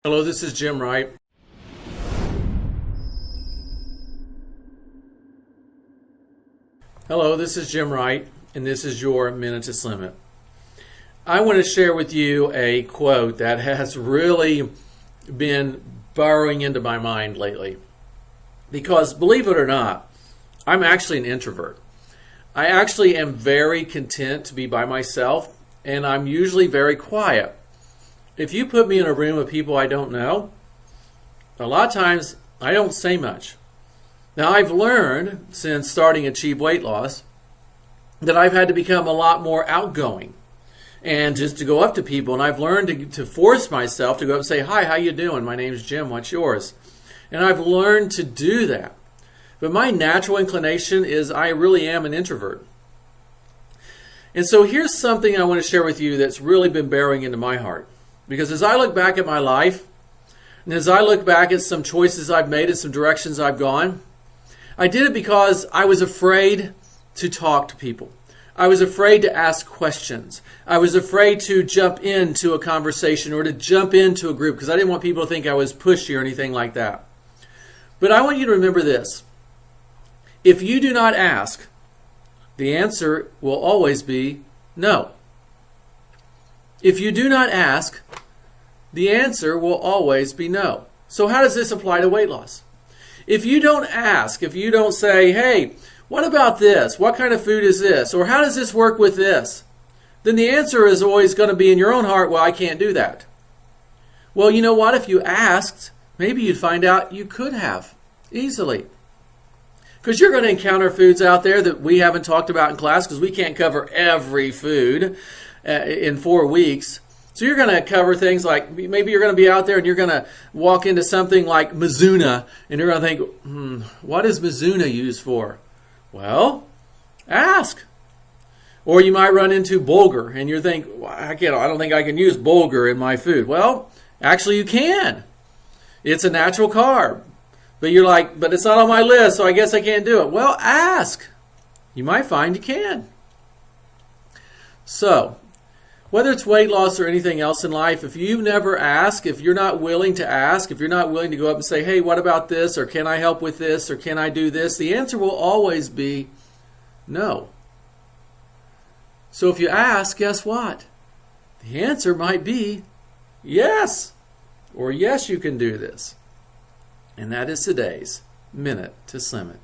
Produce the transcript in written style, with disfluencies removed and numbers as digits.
Hello, this is Jim Wright. Hello, this is Jim Wright, and this is your Minute to Slim It. I want to share with you a quote that has really been burrowing into my mind lately. Because, believe it or not, I'm actually an introvert. I actually am very content to be by myself, and I'm usually very quiet. If you put me in a room of people I don't know, a lot of times I don't say much. Now, I've learned since starting Achieve Weight Loss that I've had to become a lot more outgoing and just to go up to people. And I've learned to force myself to go up and say, "Hi, how you doing? My name's Jim. What's yours?" And I've learned to do that. But my natural inclination is I really am an introvert. And so here's something I want to share with you that's really been bearing into my heart. Because as I look back at my life, and as I look back at some choices I've made and some directions I've gone, I did it because I was afraid to talk to people. I was afraid to ask questions. I was afraid to jump into a conversation or to jump into a group because I didn't want people to think I was pushy or anything like that. But I want you to remember this. If you do not ask, the answer will always be no. If you do not ask, the answer will always be no. So how does this apply to weight loss? If you don't ask, if you don't say, "Hey, what about this? What kind of food is this? Or how does this work with this?" Then the answer is always going to be in your own heart, "Well, I can't do that." Well, you know what? If you asked, maybe you'd find out you could have easily. Because you're going to encounter foods out there that we haven't talked about in class because we can't cover every food in 4 weeks. So you're going to cover things like, maybe you're going to be out there and you're going to walk into something like Mizuna, and you're going to think, what is Mizuna used for? Well, ask. Or you might run into bulgur, and you think, well, I don't think I can use bulgur in my food. Well, actually you can. It's a natural carb. But you're like, but it's not on my list, so I guess I can't do it. Well, ask. You might find you can. So, whether it's weight loss or anything else in life, if you never ask, if you're not willing to ask, if you're not willing to go up and say, "Hey, what about this?" or "Can I help with this?" or "Can I do this?" the answer will always be no. So if you ask, guess what? The answer might be yes, or "Yes, you can do this." And that is today's Minute to Slim It.